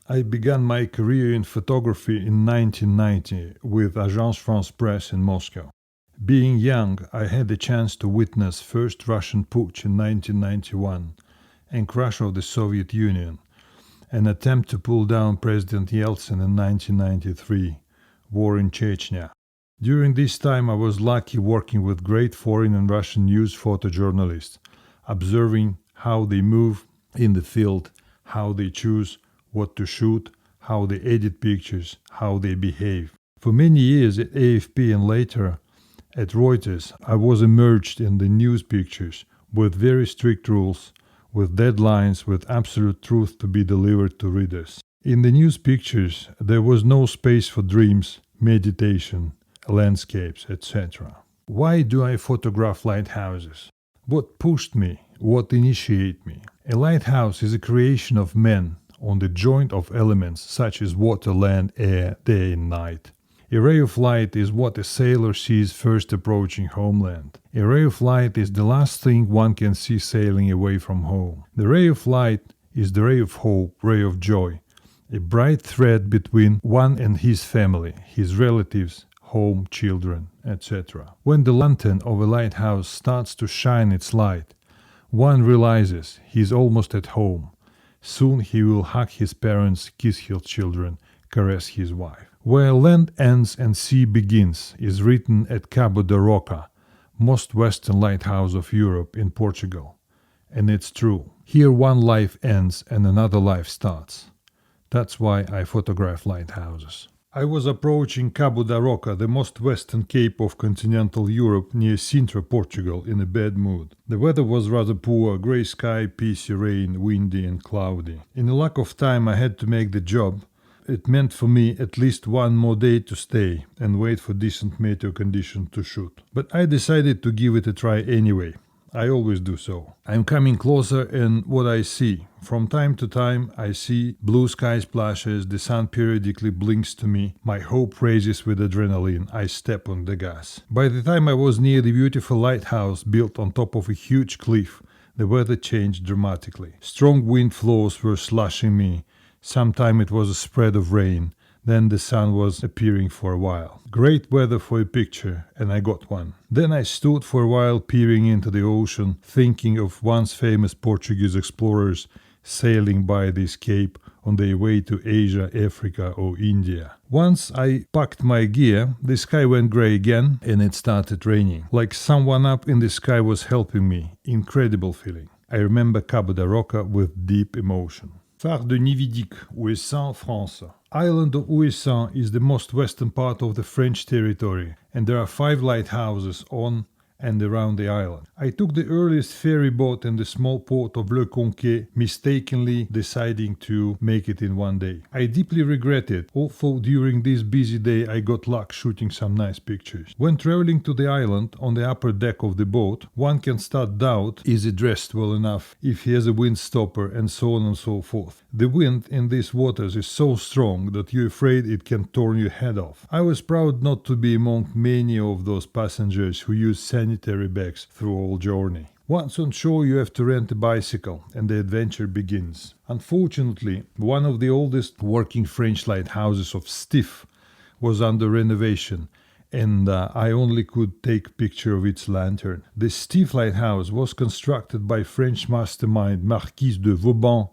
I began my career in photography in 1990 with Agence France Presse in Moscow. Being young, I had the chance to witness first Russian putsch in 1991 and crash of the Soviet Union, an attempt to pull down President Yeltsin in 1993, war in Chechnya. During this time I was lucky working with great foreign and Russian news photojournalists, observing how they move in the field, how they choose what to shoot, how they edit pictures, how they behave. For many years at AFP and later at Reuters, I was immersed in the news pictures with very strict rules, with deadlines, with absolute truth to be delivered to readers. In the news pictures, there was no space for dreams, meditation, landscapes, etc. Why do I photograph lighthouses? What pushed me? What initiated me? A lighthouse is a creation of men on the joint of elements such as water, land, air, day and night. A ray of light is what a sailor sees first approaching homeland. A ray of light is the last thing one can see sailing away from home. The ray of light is the ray of hope, ray of joy, a bright thread between one and his family, his relatives, home, children, etc. When the lantern of a lighthouse starts to shine its light, one realizes he is almost at home. Soon he will hug his parents, kiss his children, caress his wife. Where land ends and sea begins is written at Cabo da Roca, most western lighthouse of Europe in Portugal. And it's true. Here one life ends and another life starts. That's why I photograph lighthouses. I was approaching Cabo da Roca, the most western cape of continental Europe near Sintra, Portugal, in a bad mood. The weather was rather poor, grey sky, pissy rain, windy and cloudy. In a lack of time I had to make the job. It meant for me at least one more day to stay and wait for decent meteo conditions to shoot. But I decided to give it a try anyway. I always do so. I'm coming closer and what I see. From time to time I see blue sky splashes, the sun periodically blinks to me, my hope raises with adrenaline, I step on the gas. By the time I was near the beautiful lighthouse built on top of a huge cliff, the weather changed dramatically. Strong wind flows were slushing me. Sometime it was a spread of rain, then the sun was appearing for a while. Great weather for a picture, and I got one. Then I stood for a while peering into the ocean, thinking of once famous Portuguese explorers sailing by this cape on their way to Asia, Africa or India. Once I packed my gear, the sky went grey again and it started raining. Like someone up in the sky was helping me. Incredible feeling. I remember Cabo da Roca with deep emotion. Phare de Nividic, Ouessant, France. Island of Ouessant is the most western part of the French territory, and there are 5 lighthouses on and around the island. I took the earliest ferry boat in the small port of Le Conquet, mistakenly deciding to make it in one day. I deeply regret it, although during this busy day I got luck shooting some nice pictures. When traveling to the island on the upper deck of the boat, one can start doubt, is he dressed well enough, if he has a wind stopper, and so on and so forth. The wind in these waters is so strong that you're afraid it can turn your head off. I was proud not to be among many of those passengers who use sanitary bags through all journey. Once on shore you have to rent a bicycle and the adventure begins. Unfortunately, one of the oldest working French lighthouses of Stiff was under renovation and I only could take a picture of its lantern. The Stiff lighthouse was constructed by French mastermind Marquis de Vauban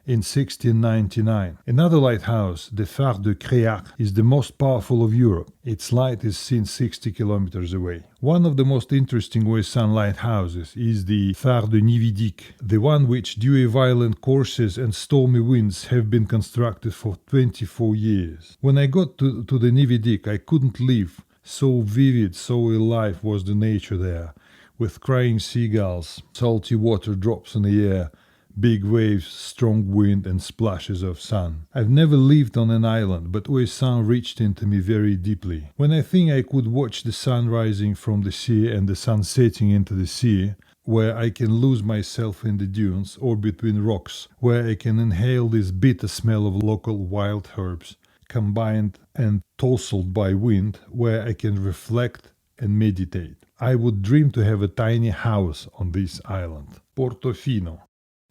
in 1699. Another lighthouse, the Phare de Créac, is the most powerful of Europe. Its light is seen 60 kilometers away. One of the most interesting Ouessant lighthouses is the Phare de Nividic, the one which, due to violent courses and stormy winds, have been constructed for 24 years. When I got to the Nividic, I couldn't leave. So vivid, so alive was the nature there, with crying seagulls, salty water drops in the air, big waves, strong wind and splashes of sun. I've never lived on an island, but Ouessant reached into me very deeply. When I think I could watch the sun rising from the sea and the sun setting into the sea, where I can lose myself in the dunes or between rocks, where I can inhale this bitter smell of local wild herbs, combined and tousled by wind, where I can reflect and meditate. I would dream to have a tiny house on this island. Portofino.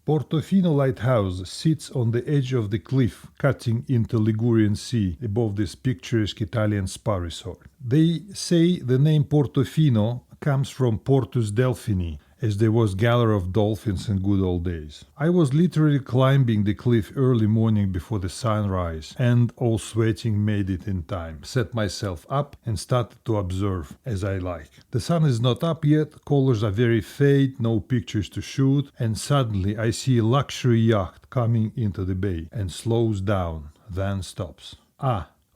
Portofino Lighthouse sits on the edge of the cliff cutting into Ligurian Sea above this picturesque Italian spa resort. They say the name Portofino comes from Portus Delphini, as there was gallery of dolphins in good old days. I was literally climbing the cliff early morning before the sunrise, and all sweating made it in time. Set myself up and started to observe as I like. The sun is not up yet, colors are very faint, no pictures to shoot, and suddenly I see a luxury yacht coming into the bay and slows down, then stops.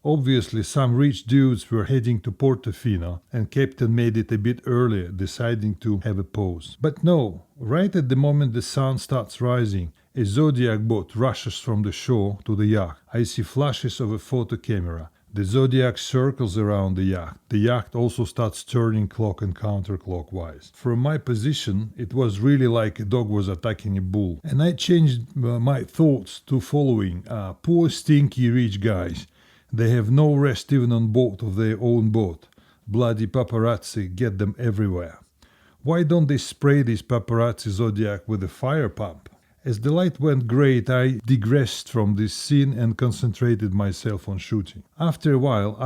Obviously, some rich dudes were heading to Portofino, and Captain made it a bit earlier, deciding to have a pause. But no, right at the moment the sun starts rising, a Zodiac boat rushes from the shore to the yacht. I see flashes of a photo camera. The Zodiac circles around the yacht. The yacht also starts turning clock and counterclockwise. From my position, it was really like a dog was attacking a bull. And I changed my thoughts to following. Poor stinky rich guys. They have no rest even on board of their own boat. Bloody paparazzi get them everywhere. Why don't they spray this paparazzi Zodiac with a fire pump? As the light went great, I digressed from this scene and concentrated myself on shooting. After a while,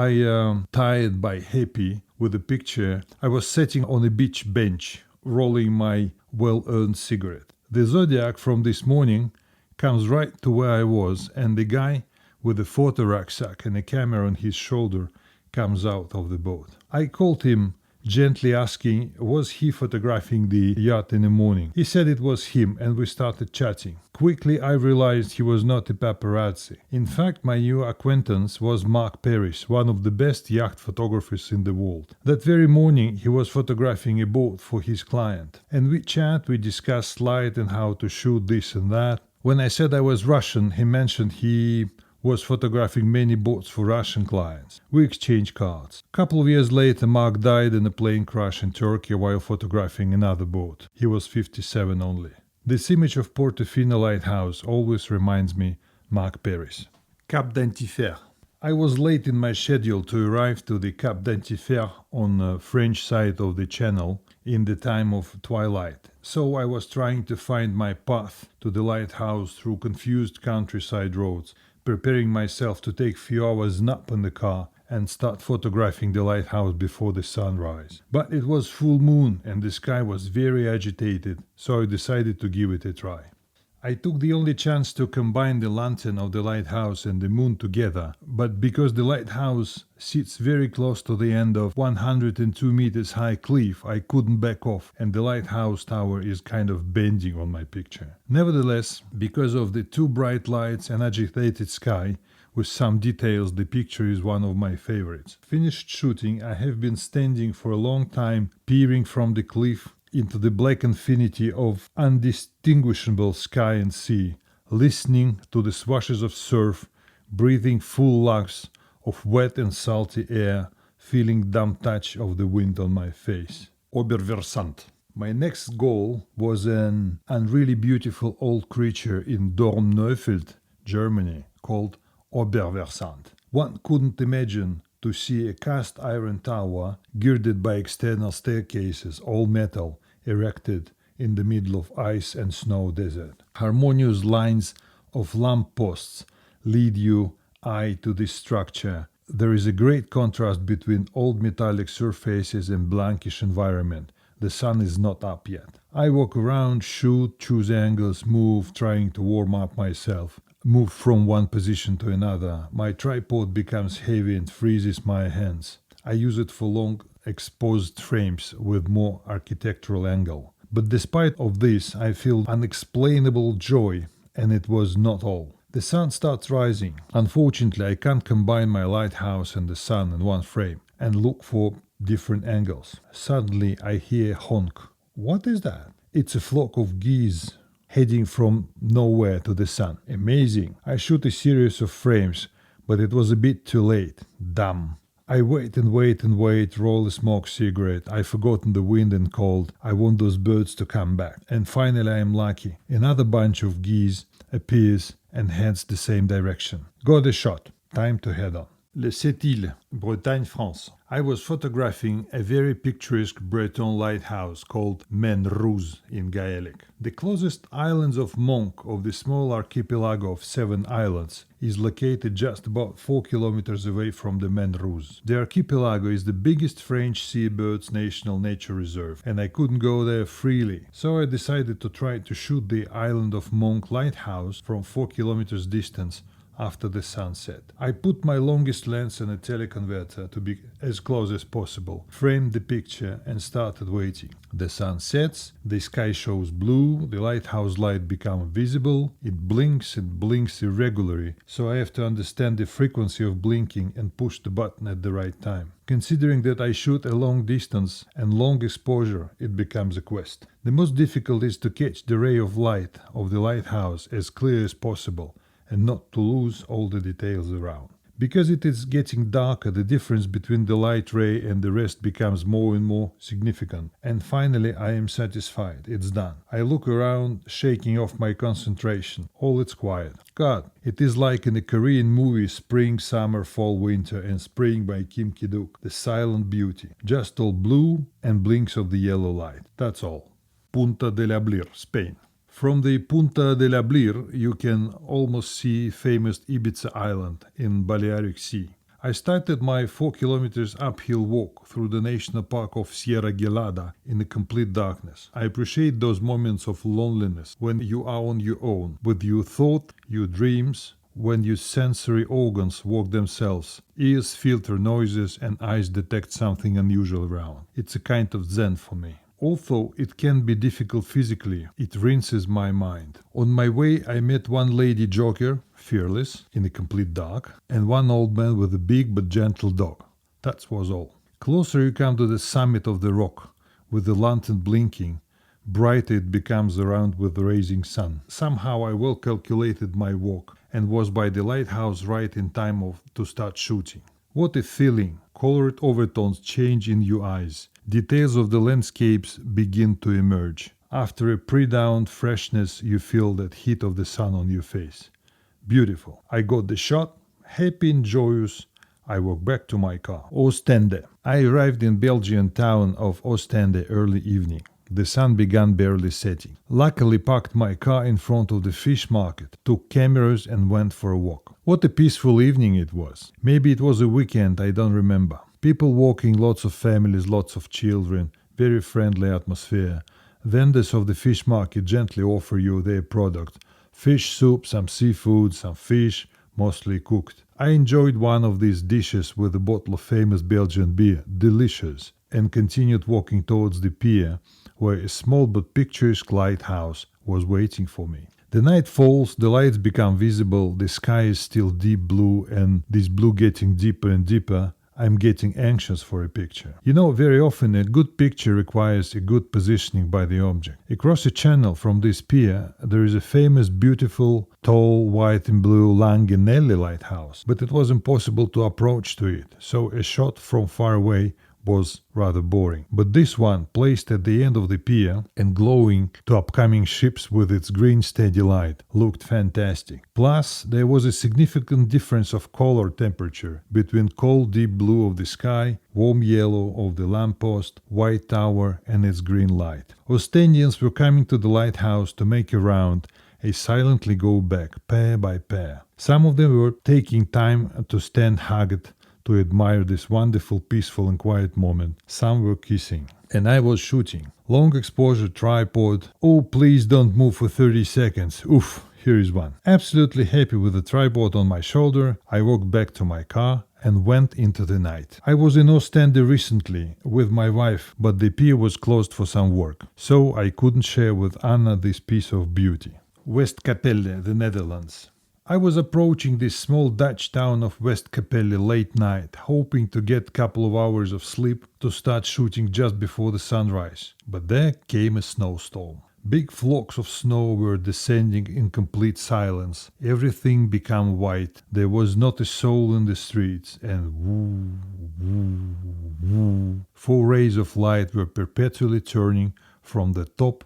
tired but happy with the picture, I was sitting on a beach bench, rolling my well-earned cigarette. The Zodiac from this morning comes right to where I was, and the guy with a photo rucksack and a camera on his shoulder comes out of the boat. I called him, gently asking was he photographing the yacht in the morning. He said it was him, and we started chatting. Quickly I realized he was not a paparazzi. In fact, my new acquaintance was Mark Paris, one of the best yacht photographers in the world. That very morning he was photographing a boat for his client, and we discussed light and how to shoot this and that. When I said I was Russian, he mentioned he was photographing many boats for Russian clients. We exchanged cards. A couple of years later, Mark died in a plane crash in Turkey while photographing another boat. He was 57 only. This image of Portofino Lighthouse always reminds me Mark Paris. Cap d'Antifer. I was late in my schedule to arrive to the Cap d'Antifer on the French side of the channel in the time of twilight. So I was trying to find my path to the lighthouse through confused countryside roads, preparing myself to take few hours nap in the car and start photographing the lighthouse before the sunrise. But it was full moon and the sky was very agitated, so I decided to give it a try. I took the only chance to combine the lantern of the lighthouse and the moon together, but because the lighthouse sits very close to the end of 102 meters high cliff, I couldn't back off, and the lighthouse tower is kind of bending on my picture. Nevertheless, because of the two bright lights and agitated sky, with some details, the picture is one of my favorites. Finished shooting, I have been standing for a long time, peering from the cliff into the black infinity of undistinguishable sky and sea, listening to the swashes of surf, breathing full lungs of wet and salty air, feeling dumb touch of the wind on my face. Oberversant. My next goal was an unreally beautiful old creature in Dornneufeld, Germany, called Oberversant. One couldn't imagine to see a cast iron tower girded by external staircases, all metal, erected in the middle of ice and snow desert. Harmonious lines of lamp posts lead your eye to this structure. There is a great contrast between old metallic surfaces and blankish environment. The sun is not up yet. I walk around, shoot, choose angles, move, trying to warm up myself. Move from one position to another. My tripod becomes heavy and freezes my hands. I use it for long exposed frames with more architectural angle. But despite of this, I feel unexplainable joy, and it was not all. The sun starts rising. Unfortunately, I can't combine my lighthouse and the sun in one frame and look for different angles. Suddenly, I hear a honk. What is that? It's a flock of geese heading from nowhere to the sun. Amazing. I shoot a series of frames, but it was a bit too late. Damn. I wait and wait and wait, roll a smoke cigarette. I've forgotten the wind and cold. I want those birds to come back. And finally I am lucky. Another bunch of geese appears and heads the same direction. Got a shot. Time to head on. Le Sept-Îles, Bretagne, France. I was photographing a very picturesque Breton lighthouse called Maine Rouge in Gaelic. The closest islands of Monk of the small archipelago of 7 islands is located just about 4 kilometers away from the Maine Rouge. The archipelago is the biggest French seabirds national nature reserve, and I couldn't go there freely, so I decided to try to shoot the island of Monk lighthouse from 4 kilometers distance after the sunset. I put my longest lens and a teleconverter to be as close as possible, framed the picture and started waiting. The sun sets, the sky shows blue, the lighthouse light becomes visible, it blinks irregularly, so I have to understand the frequency of blinking and push the button at the right time. Considering that I shoot a long distance and long exposure, it becomes a quest. The most difficult is to catch the ray of light of the lighthouse as clear as possible, and not to lose all the details around. Because it is getting darker, the difference between the light ray and the rest becomes more and more significant. And finally, I am satisfied. It's done. I look around, shaking off my concentration. All is quiet. God, it is like in the Korean movie Spring, Summer, Fall, Winter and Spring by Kim Ki-duk. The silent beauty. Just all blue and blinks of the yellow light. That's all. Punta del Ablir, Spain. From the Punta del Ablir, you can almost see famous Ibiza Island in Balearic Sea. I started my 4 kilometers uphill walk through the national park of Sierra Gelada in the complete darkness. I appreciate those moments of loneliness when you are on your own, with your thought, your dreams, when your sensory organs work themselves, ears filter noises and eyes detect something unusual around. It's a kind of zen for me. Although it can be difficult physically, it rinses my mind. On my way, I met one lady jogger, fearless, in the complete dark, and one old man with a big but gentle dog. That was all. Closer you come to the summit of the rock, with the lantern blinking, brighter it becomes around with the rising sun. Somehow I well calculated my walk, and was by the lighthouse right in time to start shooting. What a feeling! Colored overtones change in your eyes. Details of the landscapes begin to emerge. After a pre-dawn freshness, you feel that heat of the sun on your face. Beautiful. I got the shot. Happy and joyous, I walk back to my car. Ostende. I arrived in Belgian town of Ostende early evening. The sun began barely setting. Luckily parked my car in front of the fish market, took cameras and went for a walk. What a peaceful evening it was. Maybe it was a weekend, I don't remember. People walking, lots of families, lots of children, very friendly atmosphere. Vendors of the fish market gently offer you their product. Fish soup, some seafood, some fish, mostly cooked. I enjoyed one of these dishes with a bottle of famous Belgian beer, delicious, and continued walking towards the pier, where a small but picturesque lighthouse was waiting for me. The night falls, the lights become visible, the sky is still deep blue, and this blue getting deeper and deeper. I'm getting anxious for a picture. You know, very often a good picture requires a good positioning by the object. Across the channel from this pier, there is a famous, beautiful, tall, white and blue Langenelli lighthouse, but it was impossible to approach to it, so a shot from far away was rather boring. But this one, placed at the end of the pier and glowing to upcoming ships with its green steady light, looked fantastic. Plus, there was a significant difference of color temperature between cold deep blue of the sky, warm yellow of the lamppost, white tower and its green light. Ostendians were coming to the lighthouse to make a round and silently go back, pair by pair. Some of them were taking time to stand hugged, to admire this wonderful, peaceful and quiet moment. Some were kissing. And I was shooting. Long exposure tripod. Oh, please don't move for 30 seconds. Oof, here is one. Absolutely happy with the tripod on my shoulder, I walked back to my car and went into the night. I was in Ostende recently with my wife, but the pier was closed for some work, so I couldn't share with Anna this piece of beauty. Westkapelle, the Netherlands. I was approaching this small Dutch town of Westkapelle late night, hoping to get a couple of hours of sleep to start shooting just before the sunrise. But there came a snowstorm. Big flocks of snow were descending in complete silence. Everything became white. There was not a soul in the streets, and woo, woo, woo. 4 rays of light were perpetually turning from the top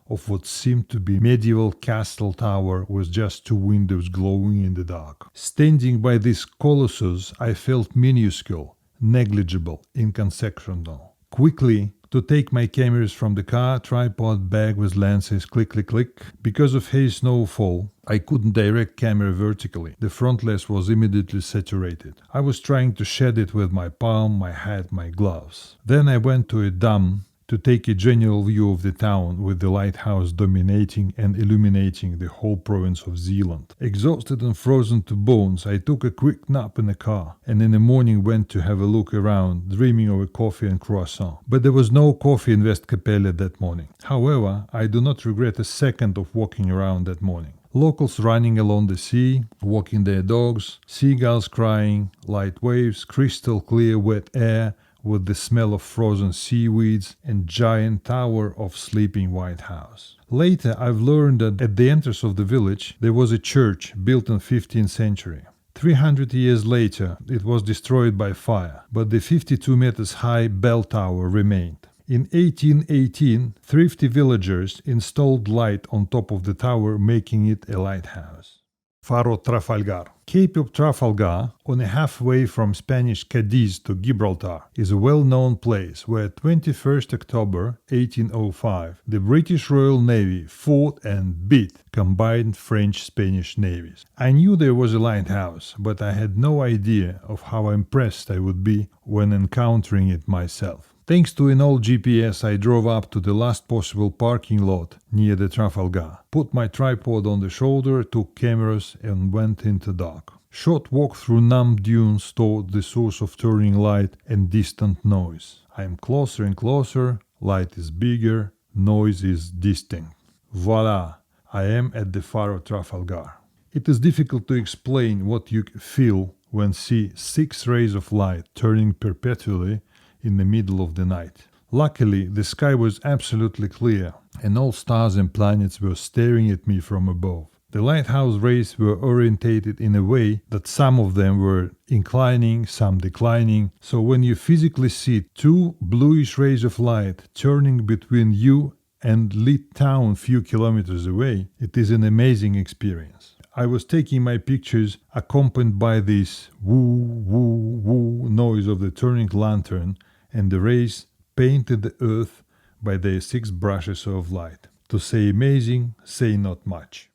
of what seemed to be medieval castle tower with just two windows glowing in the dark. Standing by this colossus, I felt minuscule, negligible, inconsequential. Quickly, to take my cameras from the car, tripod, bag with lenses, click, click, click. Because of heavy snowfall, I couldn't direct camera vertically. The front lens was immediately saturated. I was trying to shed it with my palm, my hat, my gloves. Then I went to a dam to take a general view of the town with the lighthouse dominating and illuminating the whole province of Zealand. Exhausted and frozen to bones, I took a quick nap in the car and in the morning went to have a look around, dreaming of a coffee and croissant. But there was no coffee in Westkapelle that morning. However, I do not regret a second of walking around that morning. Locals running along the sea, walking their dogs, seagulls crying, light waves, crystal clear wet air, with the smell of frozen seaweeds and giant tower of sleeping White House. Later, I've learned that at the entrance of the village there was a church built in 15th century. 300 years later, it was destroyed by fire, but the 52 meters high bell tower remained. In 1818, thrifty villagers installed light on top of the tower, making it a lighthouse. Faro Trafalgar. Cape of Trafalgar, on a halfway from Spanish Cadiz to Gibraltar, is a well-known place where 21st October 1805 the British Royal Navy fought and beat combined French-Spanish navies. I knew there was a lighthouse, but I had no idea of how impressed I would be when encountering it myself. Thanks to an old GPS, I drove up to the last possible parking lot near the Trafalgar, put my tripod on the shoulder, took cameras and went into dark. Short walk through numb dunes toward the source of turning light and distant noise. I am closer and closer, light is bigger, noise is distinct. Voila, I am at the Faro Trafalgar. It is difficult to explain what you feel when see 6 rays of light turning perpetually in the middle of the night. Luckily, the sky was absolutely clear, and all stars and planets were staring at me from above. The lighthouse rays were orientated in a way that some of them were inclining, some declining, so when you physically see 2 bluish rays of light turning between you and lit town few kilometers away, it is an amazing experience. I was taking my pictures accompanied by this woo, woo, woo noise of the turning lantern, and the rays painted the earth by their 6 brushes of light. To say amazing, say not much.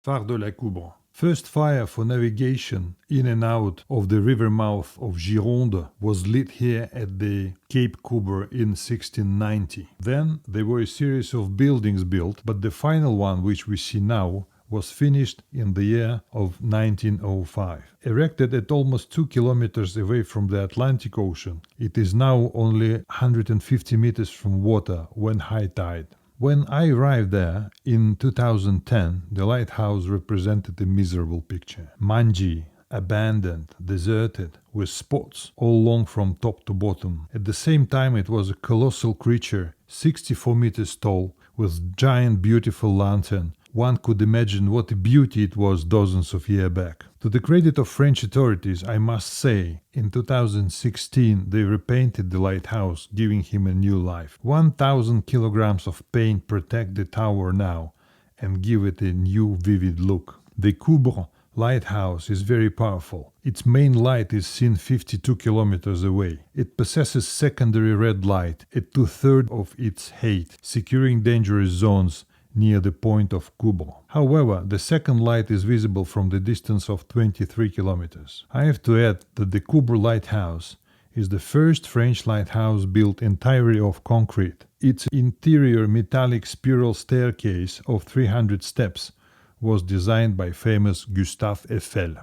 Phare de la Coubre. First fire for navigation in and out of the river mouth of Gironde was lit here at the Cape Coubre in 1690. Then there were a series of buildings built, but the final one, which we see now, was finished in the year of 1905. Erected at almost 2 kilometers away from the Atlantic Ocean, it is now only 150 meters from water when high tide. When I arrived there in 2010, the lighthouse represented a miserable picture. Mangy, abandoned, deserted, with spots all along from top to bottom. At the same time, it was a colossal creature, 64 meters tall, with giant beautiful lantern. One could imagine what a beauty it was dozens of years back. To the credit of French authorities, I must say, in 2016 they repainted the lighthouse, giving him a new life. 1,000 kilograms of paint protect the tower now and give it a new vivid look. The Coubre lighthouse is very powerful. Its main light is seen 52 kilometers away. It possesses secondary red light at 2/3 of its height, securing dangerous zones near the point of Coubre. However, the second light is visible from the distance of 23 kilometers. I have to add that the Coubre lighthouse is the first French lighthouse built entirely of concrete. Its interior metallic spiral staircase of 300 steps was designed by famous Gustave Eiffel.